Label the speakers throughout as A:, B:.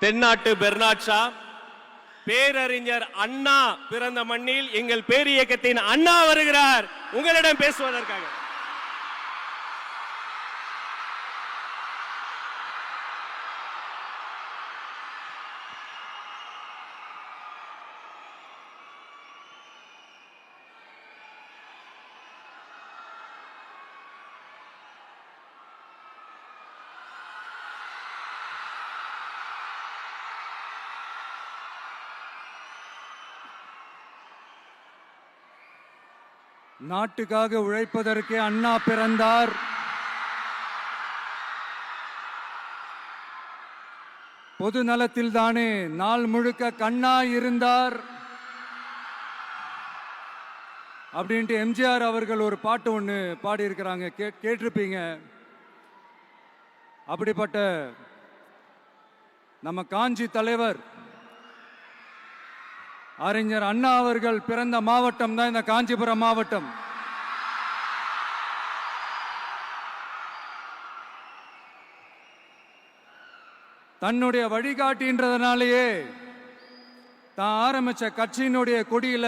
A: தென்னாட்டு Bernard Shaw, பேரறிஞர் அண்ணா பிறந்த மண்ணில் எங்கள் பேரியக்கத்தின் அண்ணா வருகிறார் உங்களிடம் பேசுவதற்காக.
B: நாட்டுக்காக உழைப்பதற்கு அண்ணா பிறந்தார். பொது நலத்தில் தானே நாள் முழுக்க கண்ணா இருந்தார் அப்படின்ட்டு எம்ஜிஆர் அவர்கள் ஒரு பாட்டு ஒன்று பாடியிருக்கிறாங்க, கேட்டிருப்பீங்க. அப்படிப்பட்ட நம்ம காஞ்சி தலைவர் அறிஞர் அண்ணா அவர்கள் பிறந்த மாவட்டம் தான் இந்த காஞ்சிபுரம் மாவட்டம். தன்னுடைய வழிகாட்டின்றதுனாலேயே தான் ஆரம்பிச்ச கட்சியினுடைய கொடியில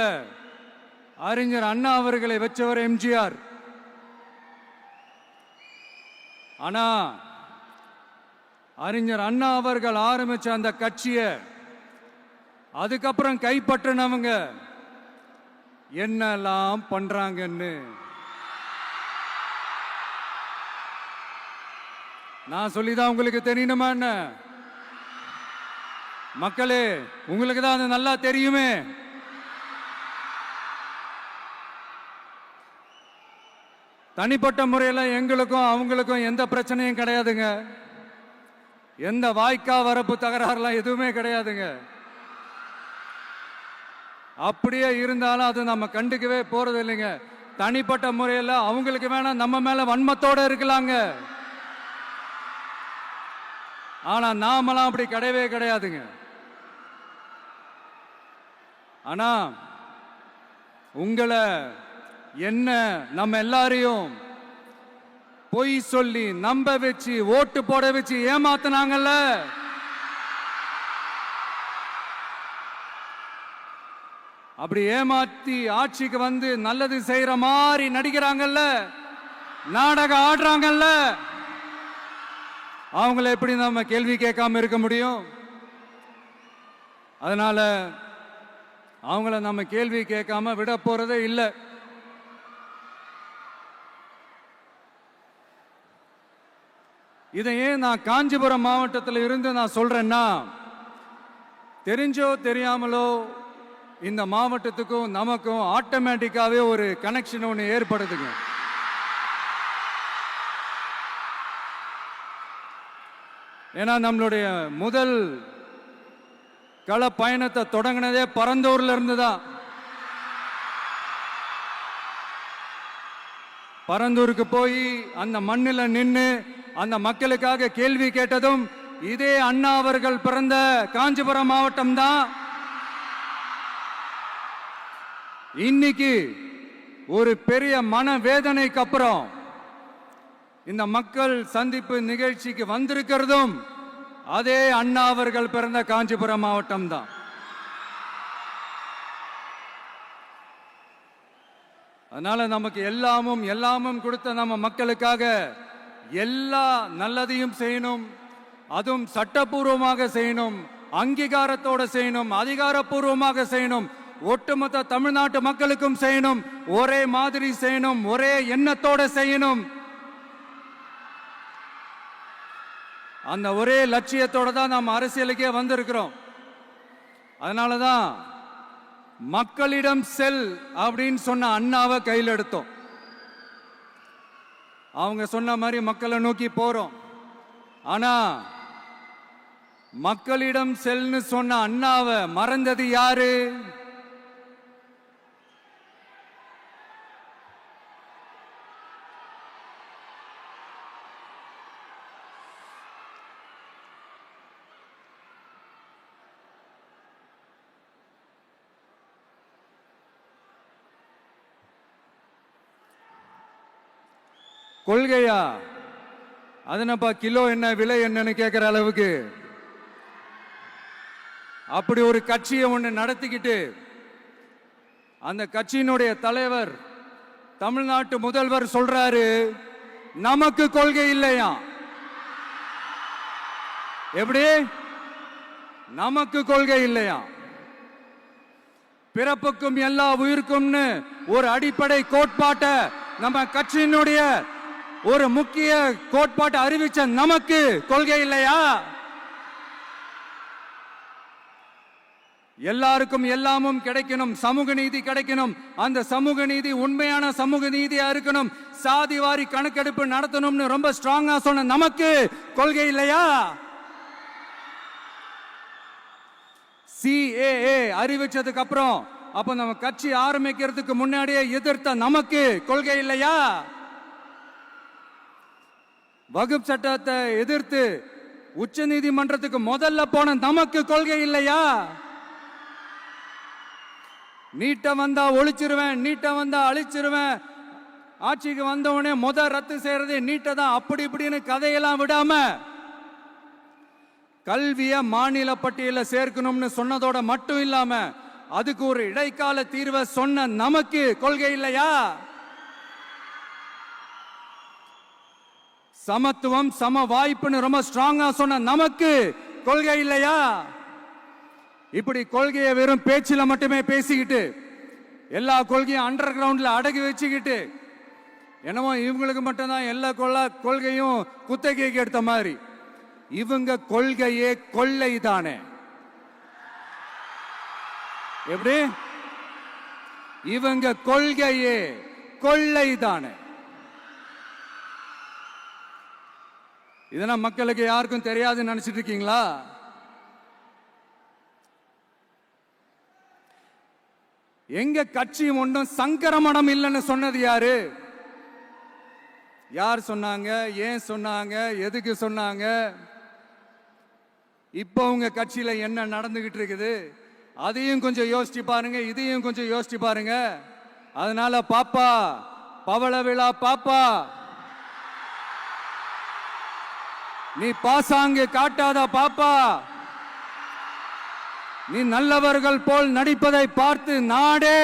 B: அறிஞர் அண்ணா அவர்களை வச்சவர் எம்ஜிஆர். ஆனா அறிஞர் அண்ணா அவர்கள் ஆரம்பிச்ச அந்த கட்சியை அதுக்கப்புறம் கைப்பற்றினவங்க என்னெல்லாம் பண்றாங்கன்னு நான் சொல்லிதான் உங்களுக்கு தெரியணுமா என்ன? மக்களே, உங்களுக்கு தான் அது நல்லா தெரியுமே. தனிப்பட்ட முறையில் எங்களுக்கும் அவங்களுக்கும் எந்த பிரச்சனையும் கிடையாதுங்க. எந்த வாய்க்கா வரப்பு தகராறுலாம் எதுவுமே கிடையாதுங்க. அப்படியே இருந்தாலும் அது நம்ம கண்டுக்கவே போறது இல்லைங்க. தனிப்பட்ட முறையில் அவங்களுக்கு வேணா நம்ம மேல வன்மத்தோட இருக்கலாங்க. ஆனா நாமெல்லாம் அப்படி கிடையவே கிடையாதுங்க. ஆனா உங்களை என்ன நம்ம எல்லாரையும் பொய் சொல்லி நம்ப வச்சு ஓட்டு போட வச்சு ஏமாத்தினாங்கல்ல, அப்படி ஏமாத்தி ஆட்சிக்கு வந்து நல்லது செய்யற மாதிரி நடிக்கிறாங்கல்ல, நாடகம் ஆடுறாங்கல்ல, அவங்கள எப்படி நம்ம கேள்வி கேட்காம இருக்க முடியும்? அதனால அவங்கள நம்ம கேள்வி கேட்காம விட போறதே இல்லை. இதையே நான் காஞ்சிபுரம் மாவட்டத்தில் இருந்து நான் சொல்றேன்னா, தெரிஞ்சோ தெரியாமலோ இந்த மாவட்டத்துக்கும் நமக்கும் ஆட்டோமேட்டிக்காவே ஒரு கனெக்ஷன் ஒன்று ஏற்படுதுங்க. ஏன்னா நம்மளுடைய முதல் கள பயணத்தை தொடங்கினதே பரந்தூர்ல இருந்து தான். பரந்தூருக்கு போய் அந்த மண்ணில் நின்று அந்த மக்களுக்காக கேள்வி கேட்டதும் இதே அண்ணா அவர்கள் பிறந்த காஞ்சிபுரம் மாவட்டம் தான். இன்னைக்கு ஒரு பெரிய மனவேதனைக்கு அப்புறம் இந்த மக்கள் சந்திப்பு நிகழ்ச்சிக்கு வந்திருக்கிறதும் அதே அண்ணா அவர்கள் பிறந்த காஞ்சிபுரம் மாவட்டம் தான். அதனால நமக்கு எல்லாமும் கொடுத்த நம்ம மக்களுக்காக எல்லா நல்லதையும் செய்யணும். அதுவும் சட்டப்பூர்வமாக செய்யணும், அங்கீகாரத்தோட செய்யணும், அதிகாரப்பூர்வமாக செய்யணும், ஒட்டுமொத்த தமிழ்நாட்டு மக்களுக்கும் செய்யணும், ஒரே மாதிரி செய்யணும், ஒரே எண்ணத்தோட செய்யணும். அந்த ஒரே லட்சியத்தோட தான் நாம் அரசியலுக்கே வந்திருக்கிறோம். அதனாலதான் மக்களிடம் செல் அப்படின்னு சொன்ன அண்ணாவை கையில் எடுத்தோம். அவங்க சொன்ன மாதிரி மக்களை நோக்கி போறோம். ஆனா மக்களிடம் செல்னு சொன்ன அண்ணாவை மறந்தது யாரு? கொள்கையா? அதனப்பா கிலோ என்ன விலை என்னன்னு கேட்கிற அளவுக்கு அப்படி ஒரு கட்சியை ஒன்று நடத்திக்கிட்டு அந்த கட்சியினுடைய தலைவர் தமிழ்நாட்டு முதல்வர் சொல்றாரு, நமக்கு கொள்கை இல்லையா? எப்படி? நமக்கு கொள்கை இல்லையா? பிறப்புக்கும் எல்லா உயிருக்கும்னு ஒரு அடிப்படை கோட்பாட்டை நம்ம கட்சியினுடைய ஒரு முக்கிய கோட்பாட்டை அறிவிச்ச நமக்கு கொள்கை இல்லையா? எல்லாருக்கும் எல்லாமும் கிடைக்கணும், சமூக நீதி கிடைக்கணும், அந்த சமூக நீதி உண்மையான சமூக நீதியா இருக்கணும், சாதி வாரி கணக்கெடுப்பு நடத்தணும்னு ரொம்ப ஸ்ட்ராங்கா சொன்ன நமக்கு கொள்கை இல்லையா? CAA அறிவிச்சதுக்கு அப்புறம் அப்ப நம்ம கட்சி ஆரம்பிக்கிறதுக்கு முன்னாடியே எதிர்த்த நமக்கு கொள்கை இல்லையா? வகுப்பு சட்டத்தை எதிர்த்து உச்ச நீதிமன்றத்துக்கு முதல்ல போன நமக்கு கொள்கை இல்லையா? நீட்ட வந்தா ஒழிச்சிருவேன், நீட்ட வந்தா அழிச்சிருவேன், ஆட்சிக்கு வந்தவனே ரத்து செய்யறது நீட்ட தான், அப்படி இப்படின்னு கதையெல்லாம் விடாம கல்விய மாநில பட்டியல சேர்க்கணும்னு சொன்னதோட மட்டும் இல்லாம அதுக்கு ஒரு இடைக்கால தீர்வை சொன்ன நமக்கு கொள்கை இல்லையா? சமத்துவம் சம வாய்ப்புன்னு ரொம்ப ஸ்ட்ராங்கா சொன்ன நமக்கு கொள்கை இல்லையா? இப்படி கொள்கையை வெறும் பேச்சில மட்டுமே பேசிக்கிட்டு எல்லா கொள்கையும் அண்டர் கிரவுண்ட்ல அடக்கி வச்சுக்கிட்டு என்னமோ இவங்களுக்கு மட்டும்தான் எல்லா கொள்கையும் குத்தகைக்கு எடுத்த மாதிரி, இவங்க கொள்கையே கொள்ளை தானே. எப்படி? இவங்க கொள்கையே கொள்ளை தானே. இதெல்லாம் மக்களுக்கு யாருக்கும் தெரியாதுன்னு நினைச்சிட்டு இருக்கீங்களா? எங்க கட்சி ஒன்றும் சங்கரமடம் இல்லைன்னு சொன்னது யாரு? யார் சொன்னாங்க? ஏன் சொன்னாங்க? எதுக்கு சொன்னாங்க? இப்போ உங்க கட்சியில என்ன நடந்துகிட்டு இருக்குது அதையும் கொஞ்சம் யோசிச்சு பாருங்க, இதையும் கொஞ்சம் யோசிச்சு பாருங்க. அதனால பாப்பா, பவள விழா பாப்பா, நீ பாசாங்கு காட்டாத பாப்பா, நீ நல்லவர்கள் போல் நடிப்பதை பார்த்து நாடே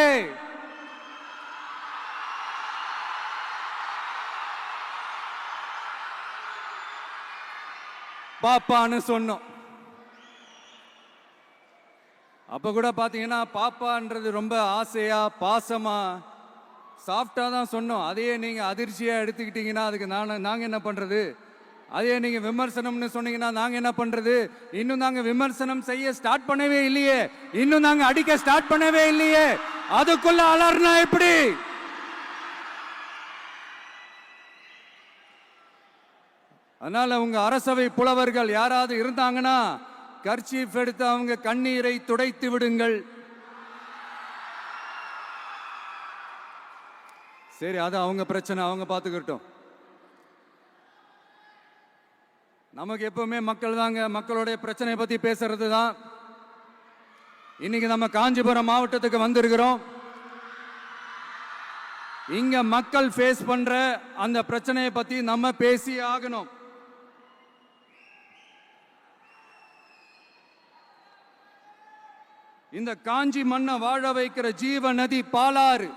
B: பாப்பான்னு சொன்னோம். அப்ப கூட பாத்தீங்கன்னா பாப்பான்றது ரொம்ப ஆசையா பாசமா சாஃப்டா தான் சொன்னோம். அதையே நீங்க அதிர்ச்சியா எடுத்துக்கிட்டீங்கன்னா அதுக்கு நாங்க என்ன பண்றது? அதே நீங்க விமர்சனம்னு சொன்னீங்கன்னா நாங்க என்ன பண்றது? இன்னும் நாங்க விமர்சனம் செய்ய ஸ்டார்ட் பண்ணவே இல்லையே, இன்னும் நாங்க அடிக்க ஸ்டார்ட் பண்ணவே இல்லையே, அதுக்குள்ள அலர்னா எப்படி? அதனால உங்க அரசவை புலவர்கள் யாராவது இருந்தாங்கன்னா கர்ச்சீஃப் எடுத்து அவங்க கண்ணீரை துடைத்து விடுங்கள். சரி, அது அவங்க பிரச்சனை, அவங்க பார்த்துக்கிட்டோம். நமக்கு எப்பவுமே மக்கள் தாங்க, மக்களுடைய பிரச்சனை பத்தி பேசுறது தான். இன்னைக்கு நம்ம காஞ்சிபுரம் மாவட்டத்துக்கு வந்திருக்கிறோம். இங்க மக்கள் ஃபேஸ் பண்ற அந்த பிரச்சனையை பத்தி நம்ம பேசி ஆகணும். இந்த காஞ்சி மண்ணை வாழ வைக்கிற ஜீவ நதி பாலாறு,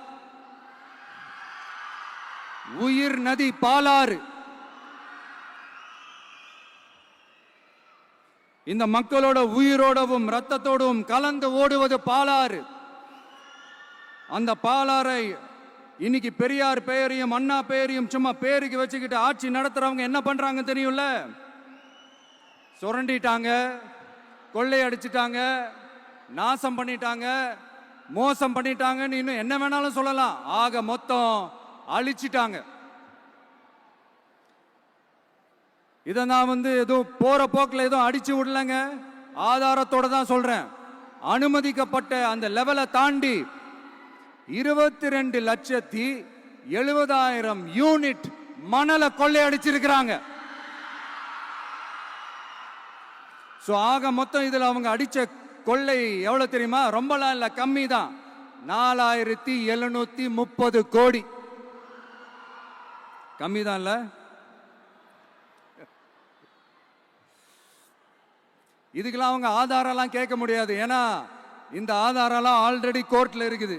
B: உயிர் நதி பாலாறு. இந்த மக்களோட உயிரோடவும் ரத்தத்தோடும் கலந்து ஓடுவது பாலாறு. அந்த பாலாறை இன்னைக்கு பெரியார் பெயரையும் அண்ணா பெயரையும் சும்மா பேருக்கு வச்சுக்கிட்டு ஆட்சி நடத்துறவங்க என்ன பண்றாங்க தெரியும்ல? சுரண்டிட்டாங்க, கொள்ளையடிச்சிட்டாங்க, நாசம் பண்ணிட்டாங்க, மோசம் பண்ணிட்டாங்கன்னு இன்னும் என்ன வேணாலும் சொல்லலாம். ஆக மொத்தம் அழிச்சிட்டாங்க. இதை நான் ஏதோ போற போக்கில் ஏதோ அடிச்சு விடலங்க, ஆதாரத்தோட தான் சொல்றேன். அனுமதிக்கப்பட்ட அந்த லெவலை தாண்டி 22,70,000 யூனிட் மணலை கொள்ளையடிச்சிருக்கிறாங்க. ஆக மொத்தம் இதுல அவங்க அடிச்ச கொள்ளை எவ்வளவு தெரியுமா? ரொம்பலாம் இல்ல, கம்மி தான். 4,730 கோடி. கம்மி தான் இல்ல? இதுக்கெல்லாம் அவங்க ஆதாரம்லாம் கேட்க முடியாது. ஏன்னா இந்த ஆதாரம்லாம் ஆல்ரெடி கோர்ட்ல இருக்குது,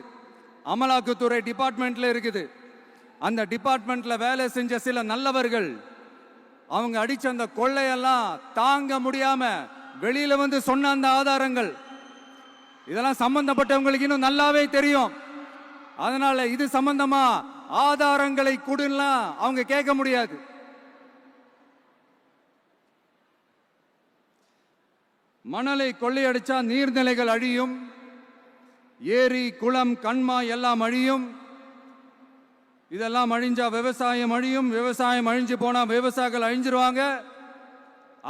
B: அமலாக்கத்துறை டிபார்ட்மெண்ட்ல இருக்குது. அந்த டிபார்ட்மெண்ட்ல வேலை செஞ்ச சில நல்லவர்கள் அவங்க அடிச்ச அந்த கொள்ளையெல்லாம் தாங்க முடியாம வெளியில வந்து சொன்ன அந்த ஆதாரங்கள் இதெல்லாம் சம்பந்தப்பட்டவங்களுக்கு இன்னும் நல்லாவே தெரியும். அதனால இது சம்பந்தமா ஆதாரங்களை கொடுலாம் அவங்க கேட்க முடியாது. மணலை கொள்ளையடிச்சா நீர்நிலைகள் அழியும், ஏரி குளம் கண்மா எல்லாம் அழியும். இதெல்லாம் அழிஞ்சா விவசாயம் அழியும், விவசாயம் அழிஞ்சு போனா விவசாயிகள் அழிஞ்சிருவாங்க.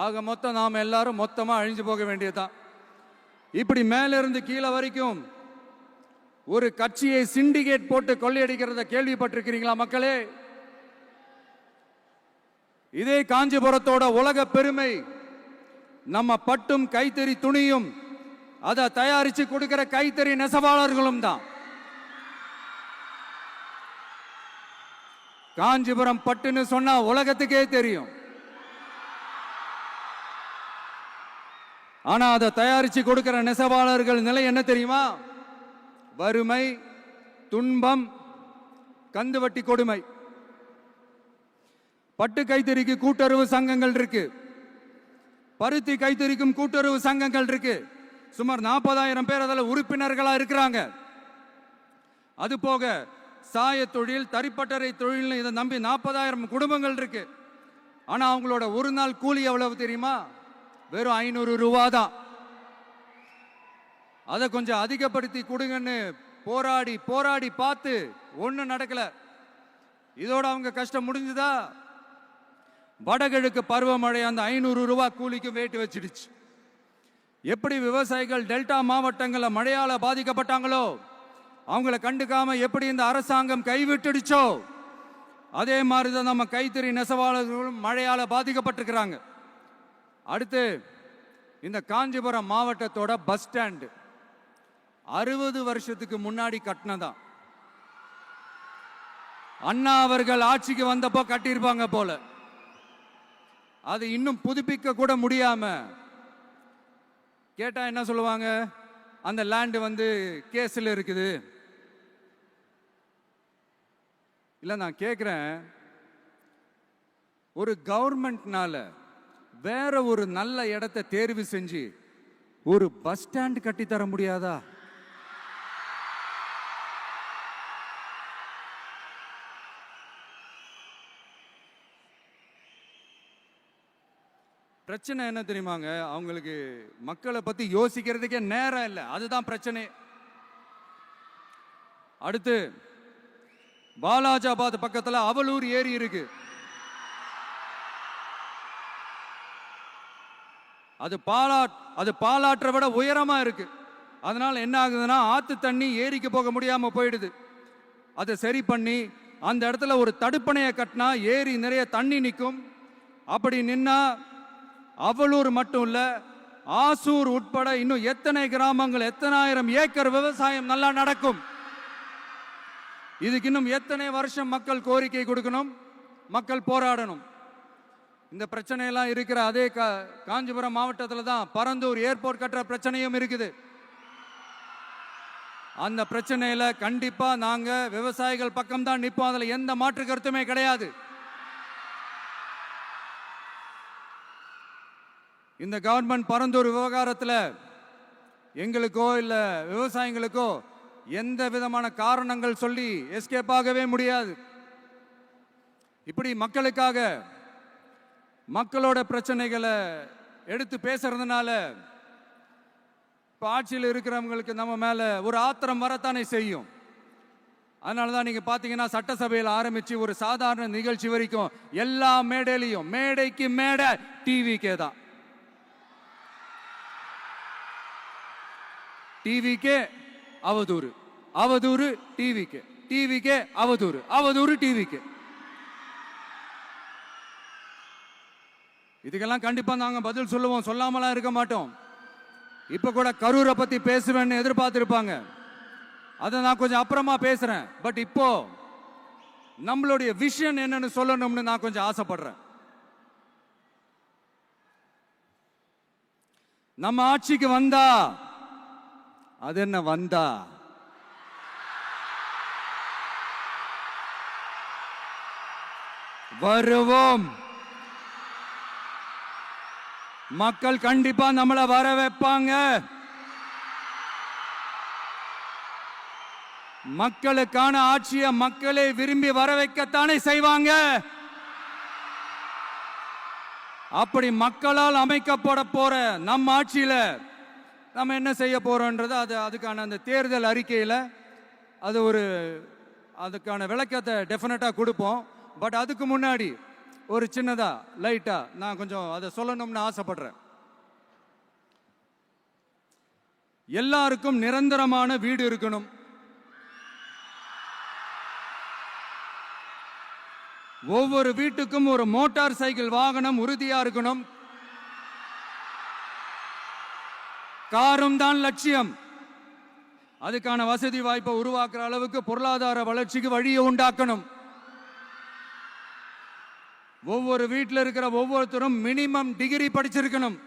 B: ஆக மொத்தம் நாம் எல்லாரும் மொத்தமா அழிஞ்சு போக வேண்டியதுதான். இப்படி மேல இருந்து கீழே வரைக்கும் ஒரு கட்சியை சிண்டிகேட் போட்டு கொள்ளையடிக்கிறத கேள்விப்பட்டிருக்கிறீங்களா மக்களே? இதே காஞ்சிபுரத்தோட உலக பெருமை நம்ம பட்டும் கைத்தறி துணியும் அதை தயாரிச்சு கொடுக்கிற கைத்தறி நெசவாளர்களும் தான். காஞ்சிபுரம் பட்டுன்னு சொன்னா உலகத்துக்கே தெரியும். ஆனா அதை தயாரிச்சு கொடுக்கிற நெசவாளர்கள் நிலை என்ன தெரியுமா? வறுமை, துன்பம், கந்துவட்டி கொடுமை. பட்டு கைத்தறிக்கு கூட்டுறவு சங்கங்கள் இருக்கு, பருத்தி கைத்தறிக்கும் கூட்டுறவு சங்கங்கள் இருக்கு. சுமார் 40,000 பேர் அதில் உறுப்பினர்களா இருக்கிறாங்க. அது போக சாய தொழில், தறிப்பட்டறை தொழில் இதை நம்பி 40,000 குடும்பங்கள் இருக்கு. ஆனா அவங்களோட ஒரு நாள் கூலி எவ்வளவு தெரியுமா? வெறும் 500 ரூபா தான். அதை கொஞ்சம் அதிகப்படுத்தி கொடுங்கன்னு போராடி போராடி பார்த்து ஒன்றும் நடக்கல. இதோட அவங்க கஷ்டம் முடிஞ்சுதா? வடகிழக்கு பருவமழை அந்த 500 ரூபா கூலிக்கு வேட்டு வச்சிடுச்சு. எப்படி விவசாயிகள் டெல்டா மாவட்டங்களில் மழையால பாதிக்கப்பட்டாங்களோ அவங்கள கண்டுக்காம எப்படி இந்த அரசாங்கம் கைவிட்டுடுச்சோ அதே மாதிரி தான் நம்ம கைத்தறி நெசவாளர்களும் மழையால பாதிக்கப்பட்டிருக்கிறாங்க. அடுத்து இந்த காஞ்சிபுரம் மாவட்டத்தோட பஸ் ஸ்டாண்டு 60 வருஷத்துக்கு முன்னாடி கட்டினதான். அண்ணா அவர்கள் ஆட்சிக்கு வந்தப்போ கட்டியிருப்பாங்க போல. அது இன்னும் புதுப்பிக்க கூட முடியாம கேட்டா என்ன சொல்லுவாங்க? அந்த லேண்ட் வந்து கேஸ்ல இருக்குது. இல்ல நான் கேட்கிறேன், ஒரு கவர்மெண்ட்னால வேற ஒரு நல்ல இடத்தை தேர்வு செஞ்சு ஒரு பஸ் ஸ்டாண்ட் கட்டி தர முடியாதா? பிரச்சனை என்ன தெரியுமாங்க? அவங்களுக்கு மக்களை பத்தி யோசிக்கிறதுக்கே நேரம் இல்லை, அதுதான் பிரச்சனை. அடுத்து பாலாஜாபாத் பக்கத்துல அவலூர் ஏரி இருக்கு. அது பாலாற்றை விட உயரமா இருக்கு. அதனால என்ன ஆகுதுன்னா ஆத்து தண்ணி ஏரிக்கு போக முடியாம போயிடுது. அதை சரி பண்ணி அந்த இடத்துல ஒரு தடுப்பணையை கட்டினா ஏரி நிறைய தண்ணி நிற்கும். அப்படி நின்னா அவலூர் மட்டும் இல்ல, ஆசூர் உட்பட இன்னும் எத்தனை கிராமங்கள், எத்தனை ஆயிரம் ஏக்கர் விவசாயம் நல்லா நடக்கும். இதுக்கு இன்னும் எத்தனை வருஷம் மக்கள் கோரிக்கை கொடுக்கணும், மக்கள் போராடணும். இந்த பிரச்சனையெல்லாம் இருக்கிற அதே காஞ்சிபுரம் மாவட்டத்தில் தான் பரந்தூர் ஏர்போர்ட் கட்டுற பிரச்சனையும் இருக்குது. அந்த பிரச்சனையில கண்டிப்பா நாங்க விவசாயிகள் பக்கம் தான் நிற்போம், அதுல எந்த மாற்று கருத்துமே கிடையாது. இந்த கவர்மெண்ட் பரந்தூர் விவகாரத்தில் எங்களுக்கோ இல்ல விவசாயிகளுக்கோ எந்த விதமான காரணங்கள் சொல்லி எஸ்கேப் ஆகவே முடியாது. இப்படி மக்களுக்காக மக்களோட பிரச்சனைகளை எடுத்து பேசுறதுனால இப்போ ஆட்சியில் இருக்கிறவங்களுக்கு நம்ம மேல ஒரு ஆத்திரம் வரத்தானே செய்யும். அதனால தான் நீங்க பாத்தீங்கன்னா சட்டசபையில் ஆரம்பிச்சு ஒரு சாதாரண நிகழ்ச்சி வரைக்கும் எல்லா மேடையிலையும் மேடைக்கு மேடை டிவிக்கே தான். டிவிக்கே அவதூறு, அவதூறு டிவிக்கே, டிவிக்கே அவதூறு, அவதூறு டிவிக்கே. இதுக்கெல்லாம் கண்டிப்பா நாங்க பதில் சொல்லுவோம், சொல்லாமலாம் இருக்க மாட்டோம். இப்ப கூட கரூரை பத்தி பேசுவேன்னு எதிர்பார்த்திருப்பாங்க, அதை நான் கொஞ்சம் அப்புறமா பேசுறேன். பட் இப்போ நம்மளுடைய விஷன் என்னன்னு சொல்லணும்னு நான் கொஞ்சம் ஆசைப்படுறேன். நம்ம ஆட்சிக்கு வந்தா, அது என்ன வந்தா, வருவோம். மக்கள் கண்டிப்பா நம்மள வர வைப்பாங்க. மக்களுக்கான ஆட்சியை மக்களே விரும்பி வர வைக்கத்தானே செய்வாங்க. அப்படி மக்களால் அமைக்கப்பட போற நம்ம ஆட்சியில நம்ம என்ன செய்ய போறோம்ன்றது அதுக்கான அந்த தேர்தல் அறிக்கையில அதுக்கான விளக்கத்தை டெஃபினட்டா கொடுப்போம். பட் அதுக்கு முன்னாடி ஒரு சின்னதா லைட்டா நான் கொஞ்சம் அதை சொல்லணும்னு ஆசைப்படுறேன். எல்லாருக்கும் நிரந்தரமான வீடு இருக்கணும். ஒவ்வொரு வீட்டுக்கும் ஒரு மோட்டார் சைக்கிள் வாகனம் உறுதியா இருக்கணும். காரும் தான் லட்சியம். அதுக்கான வசதி வாய்ப்பை உருவாக்குற அளவுக்கு பொருளாதார வளர்ச்சிக்கு வழியை உண்டாக்கணும். ஒவ்வொரு வீட்டில் இருக்கிற ஒவ்வொருத்தரும் மினிமம் டிகிரி படிச்சிருக்கணும்.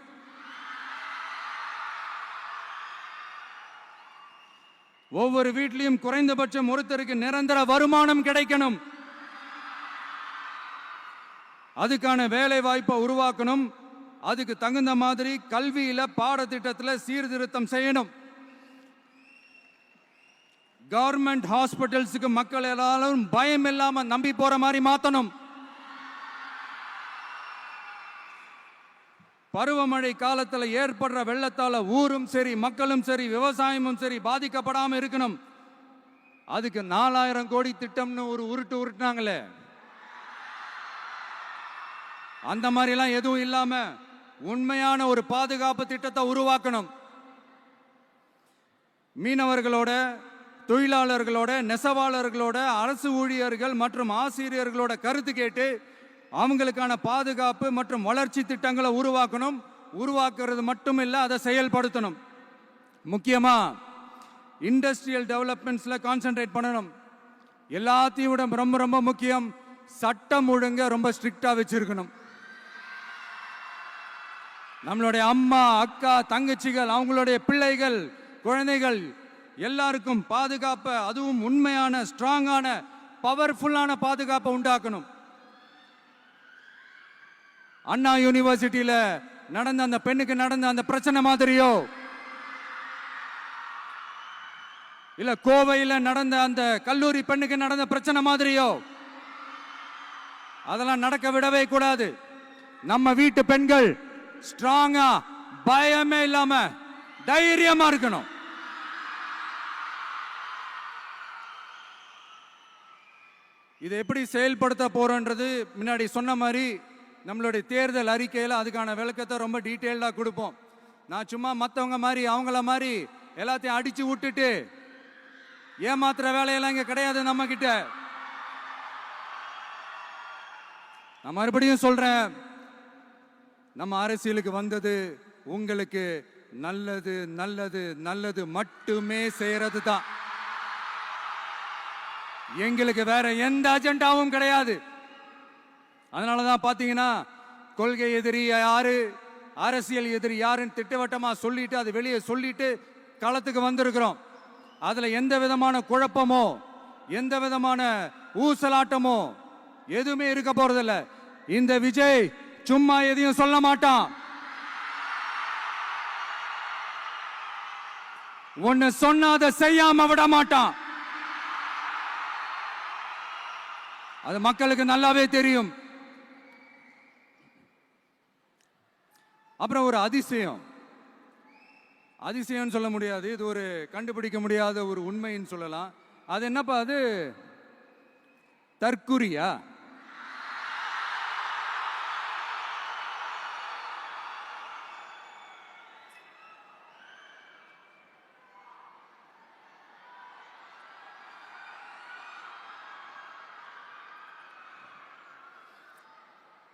B: ஒவ்வொரு வீட்லையும் குறைந்தபட்சம் ஒருத்தருக்கு நிரந்தர வருமானம் கிடைக்கணும். அதுக்கான வேலை வாய்ப்பை உருவாக்கணும். அதுக்கு தகுந்த மாதிரி கல்வியில பாடத்திட்டத்தில் சீர்திருத்தம் செய்யணும். கவர்மெண்ட் ஹாஸ்பிட்டல்ஸுக்கு மக்கள் எல்லாரும் பயம் இல்லாம நம்பி போற மாதிரி மாத்தணும். பருவமழை காலத்தில் ஏற்படுற வெள்ளத்தால ஊரும் சரி மக்களும் சரி விவசாயமும் சரி பாதிக்கப்படாம இருக்கணும். அதுக்கு 4000 கோடி திட்டம்னு ஒரு உருட்டுனாங்களே, அந்த மாதிரிலாம் எதுவும் இல்லாம உண்மையான ஒரு பாதுகாப்பு திட்டத்தை உருவாக்கணும். மீனவர்களோட, தொழிலாளர்களோட, நெசவாளர்களோட, அரசு ஊழியர்கள் மற்றும் ஆசிரியர்களோட கருத்து கேட்டு அவங்களுக்கான பாதுகாப்பு மற்றும் வளர்ச்சி திட்டங்களை உருவாக்கணும். உருவாக்குறது மட்டும் இல்லை, அதை செயல்படுத்தணும். முக்கியமா இண்டஸ்ட்ரியல் டெவலப்மெண்ட்ஸ்ல கான்சென்ட்ரேட் பண்ணணும். எல்லாத்தையும் விட ரொம்ப ரொம்ப முக்கியம், சட்டம் ஒழுங்க ரொம்ப ஸ்ட்ரிக்டா வச்சிருக்கணும். நம்மளுடைய அம்மா, அக்கா, தங்கச்சிகள், அவங்களுடைய பிள்ளைகள், குழந்தைகள் எல்லாருக்கும் பாதுகாப்பை, அதுவும் உண்மையான ஸ்ட்ராங்கான பவர்ஃபுல்லான பாதுகாப்பை உண்டாக்கணும். அண்ணா யூனிவர்சிட்டியில நடந்த அந்த பெண்ணுக்கு நடந்த அந்த பிரச்சனை மாதிரியோ, இல்ல கோவையில் நடந்த அந்த கல்லூரி பெண்ணுக்கு நடந்த பிரச்சனை மாதிரியோ அதெல்லாம் நடக்க விடவே கூடாது. நம்ம வீட்டு பெண்கள் ஸ்ட்ராங்கா, பயமே இல்லாம தைரியமா இருக்கணும். இதை எப்படி செயல்படுத்த போறோன்றது முன்னாடி சொன்ன மாதிரி நம்மளுடைய தேர்தல் அறிக்கையில் அதுக்கான விளக்கத்தை ரொம்ப டீட்டெயிலாக கொடுப்போம். நான் சும்மா மற்றவங்க மாதிரி அவங்கள மாதிரி எல்லாத்தையும் அடிச்சு விட்டுட்டு ஏமாத்துற வேலையெல்லாம் இங்க கிடையாது நம்ம கிட்ட. நான் மறுபடியும் சொல்றேன், நம்ம அரசியலுக்கு வந்தது உங்களுக்கு நல்லது நல்லது நல்லது மட்டுமே செய்யறது தான். எங்களுக்கு வேற எந்த அஜெண்டாவும் கிடையாது. அதனாலதான் பாத்தீங்கன்னா கொள்கை எதிரி யாரு, அரசியல் எதிரி யாருன்னு திட்டவட்டமா சொல்லிட்டு அது வெளியே சொல்லிட்டு களத்துக்கு வந்திருக்கிறோம். அதுல எந்த விதமான குழப்பமோ எந்த விதமான ஊசலாட்டமோ எதுவுமே இருக்க போறதில்ல. இந்த விஜய் சும்மா எதையும் சொல்ல மாட்டான். ஒன்னு சொன்னா அதை செய்யாம விட மாட்டான். அது மக்களுக்கு நல்லாவே தெரியும். அப்புறம் ஒரு அதிசயம் சொல்ல முடியாது, இது ஒரு கண்டுபிடிக்க முடியாத ஒரு உண்மைன்னு சொல்லலாம். அது என்னப்பா, அது தற்குறியா?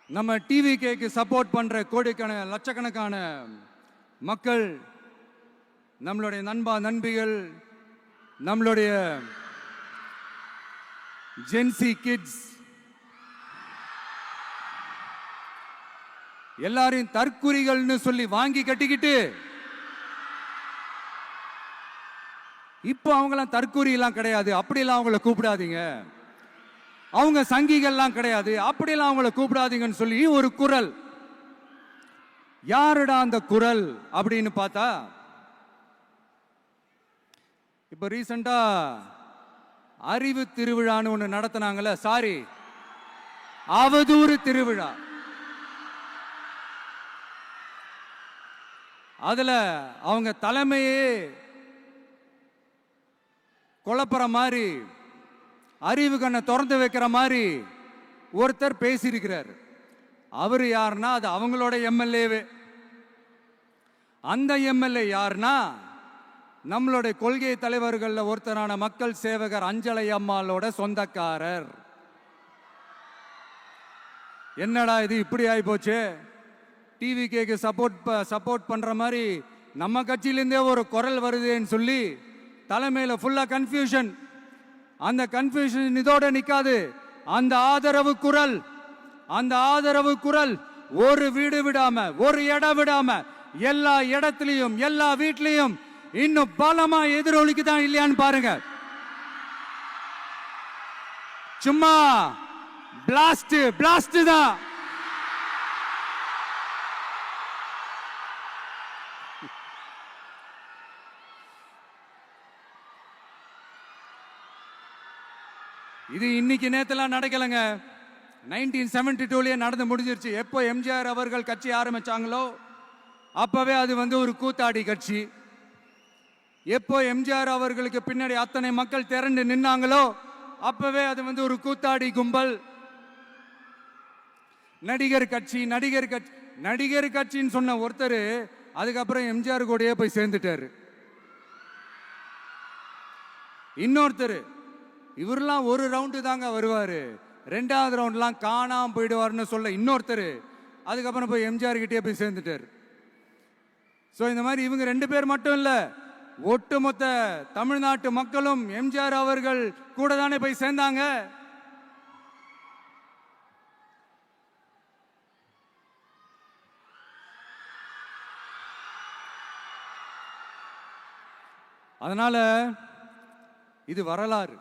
B: நம்ம டிவிகேக்கு சப்போர்ட் பண்ற கோடிக்கணக்கான லட்சக்கணக்கான மக்கள், நம்மளுடைய நண்பிகள், நம்மளுடைய ஜென்சி கிட்ஸ் எல்லாரையும் தற்குறிகள்னு சொல்லி வாங்கி கட்டிக்கிட்டு இப்போ அவங்களாம் தற்கூரி எல்லாம் கிடையாது, அப்படிலாம் அவங்கள கூப்பிடாதீங்க. அவங்க சங்கிகள்லாம் கிடையாது, அப்படிலாம் அவங்கள கூப்பிடாதீங்கன்னு சொல்லி ஒரு குரல். யாருடா அந்த குரல் அப்படின்னு பார்த்தா, இப்ப ரீசெண்டா அறிவு திருவிழான்னு ஒண்ணு நடத்தினாங்கல்ல, சாரி அவதூறு திருவிழா. அதுல அவங்க தலைமையே குழப்பற மாதிரி, அறிவு கண்ணை திறந்து வைக்கிற மாதிரி ஒருத்தர் பேசியிருக்கிறார். அவர் யாருன்னா அது அவங்களோட எம்எல்ஏவே. அந்த எம்எல்ஏ யாருன்னா நம்மளுடைய கொள்கை தலைவர்கள்ல ஒருத்தரான மக்கள் சேவகர் அஞ்சலை அம்மாளோட சொந்தக்காரர். என்னடா இது இப்படி ஆகி போச்சு, டிவிகேக்கு சப்போர்ட் பண்ற மாதிரி நம்ம கட்சியிலிருந்தே ஒரு குரல் வருதுன்னு சொல்லி தலைமையில ஃபுல்லா கன்ஃபியூஷன். அந்த கன்ஃபியூஷன் இதோட நிக்காது, அந்த ஆதரவு குரல் ஒரு வீடு விடாம, ஒரு இடம் விடாம, எல்லா இடத்திலையும் எல்லா வீட்லயும் இன்னும் பலமா எதிரொலிக்குதான் இல்லையான்னு பாருங்க. சும்மா பிளாஸ்ட் தான். இது இன்னைக்கு நேத்தெல்லாம் நடக்கலங்க, 1972லயே நடந்து முடிஞ்சிருச்சு. எப்போ எம்ஜிஆர் அவர்கள் கட்சி ஆரம்பிச்சாங்களோ அப்பவே அது ஒரு கூத்தாடி கட்சி. எப்போ எம்ஜிஆர் அவர்களுக்கு பின்னாடி அத்தனை மக்கள் திரண்டு நின்னாங்களோ அப்பவே அது ஒரு கூத்தாடி கும்பல். நடிகர் கட்சின்னு சொன்ன ஒருத்தர் அதுக்கப்புறம் எம்ஜிஆர் கூடயே போய் சேர்ந்துட்டாரு. இன்னொருத்தர் இவரெல்லாம் ஒரு ரவுண்டு தாங்க வருவாரு, ரெண்டாவது ரவுண்ட்லாம் காணாம போயிடுவார்னு சொல்ல இன்னொருத்தர் அதுக்கப்புறம் போய் எம்ஜிஆர் கிட்டே போய் சேர்ந்துட்டார். ஸோ இந்த மாதிரி இவங்க 2 பேர் மட்டும் இல்ல, ஒட்டுமொத்த தமிழ்நாட்டு மக்களும் எம்ஜிஆர் அவர்கள் கூட தானே போய் சேர்ந்தாங்க. அதனால இது வரலாறு.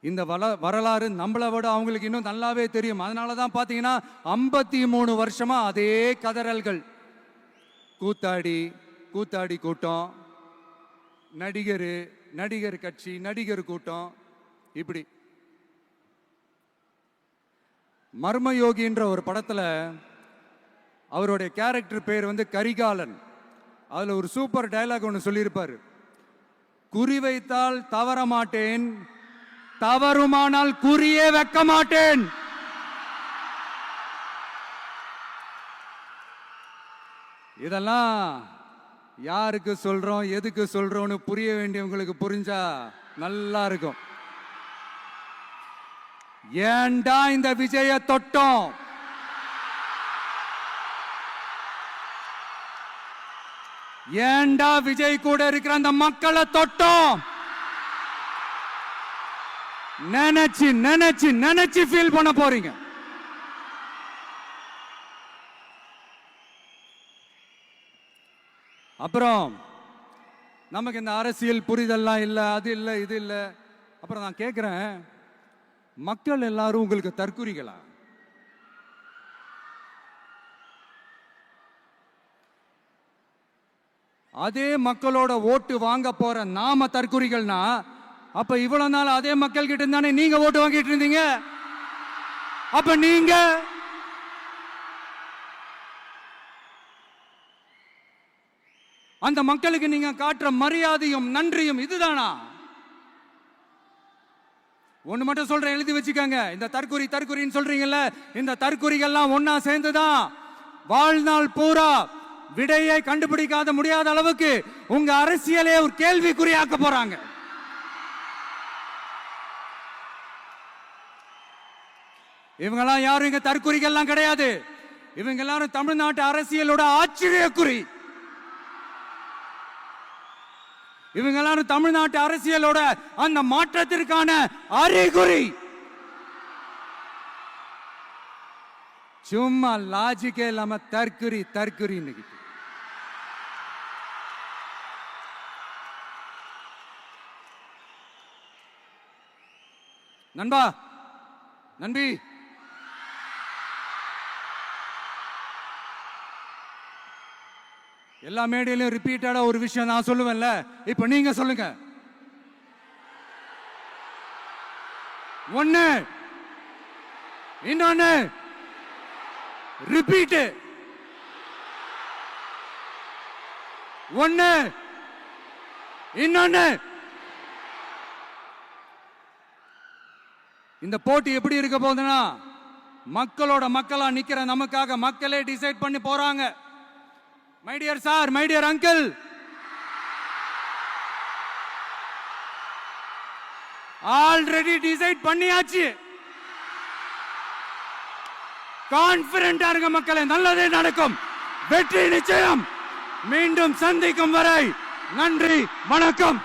B: இந்த வரலாறு நம்மளை விட அவங்களுக்கு இன்னும் நல்லாவே தெரியும். அதனால தான் பார்த்தீங்கன்னா 53 வருஷமா அதே கதறல்கள். கூத்தாடி கூட்டம், நடிகர் கட்சி, நடிகர் கூட்டம், இப்படி. மர்மயோகின்ற ஒரு படத்துல அவருடைய கேரக்டர் பேர் கரிகாலன். அதுல ஒரு சூப்பர் டயலாக் ஒன்று சொல்லியிருப்பாரு, குறி வைத்தால் தவற மாட்டேன், தவறுமானால் குறியே வைக்க மாட்டேன். இதெல்லாம் யாருக்கு சொல்றோம், எதுக்கு சொல்றோம்னு புரிய வேண்டியவங்களுக்கு புரிஞ்சா நல்லா இருக்கும். ஏண்டா இந்த விஜய தொட்டோம், ஏண்டா விஜய் கூட இருக்கிற அந்த மக்களை தொட்டோம் நினைச்சு ஃபீல் பண்ண போறீங்க. அப்புறம் நமக்கு இந்த அரசியல் புரிதல்லாம் இல்ல, அது இல்ல, இது இல்ல. அப்புறம் நான் கேட்கிறேன், மக்கள் எல்லாரும் உங்களுக்கு தற்குறிகளா? அதே மக்களோட ஓட்டு வாங்க போற நாம தற்குறிகள்னா, அப்ப இவ்வளவு நாள் அதே மக்கள் கிட்ட தானே நீங்க ஓட்டு வாங்கிட்டு இருந்தீங்க. அப்ப நீங்க அந்த மக்களுக்கு நீங்க காட்டுற மரியாதையும் நன்றியும் இதுதானா? ஒண்ணு மட்டும் சொல்றேன், எழுதி வச்சுக்கோங்க. இந்த தற்குறின்னு சொல்றீங்கல்ல, இந்த தற்குறிகள்லாம் ஒன்னா சேர்ந்துதான் வாழ்நாள் பூரா விடையை கண்டுபிடிக்காத முடியாத அளவுக்கு உங்க அரசியலே ஒரு கேள்விக்குறியாக்க போறாங்க. இவங்கெல்லாம் யாரும் இங்க தற்குறிகள்லாம் கிடையாது. இவங்க எல்லாரும் தமிழ்நாட்டு அரசியலோட ஆச்சரியக்குறி. இவங்க எல்லாரும் தமிழ்நாட்டு அரசியலோட அந்த மாற்றத்திற்கான அறிகுறி. சும்மா லாஜிக்கே இல்லாம தற்குறி. நண்பா, நண்பி, எல்லா மேடையிலும் ரிப்பீட்டடா ஒரு விஷயம் நான் சொல்லுவேன்ல, இப்ப நீங்க சொல்லுங்க. ஒண்ணு, இன்னொன்னு, ரிப்பீட். ஒண்ணு, இன்னொன்னு. இந்த போட்டி எப்படி இருக்க போகுதுன்னா, மக்களோட மக்களா நிக்கிற நமக்காக மக்களே டிசைட் பண்ணி போறாங்க. My dear sir, my dear uncle, already decide பண்ணியாச்சு. கான்பிடென்டா இருக்க மக்களே, நல்லதே நடக்கும், வெற்றி நிச்சயம். மீண்டும் சந்திக்கும் வரை நன்றி, வணக்கம்.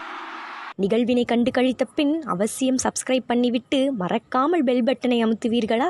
C: நிகழ்வினை கண்டு கழித்த பின் அவசியம் சப்ஸ்கிரைப் பண்ணிவிட்டு மறக்காமல் பெல் பட்டனை அமுத்துவீர்களா?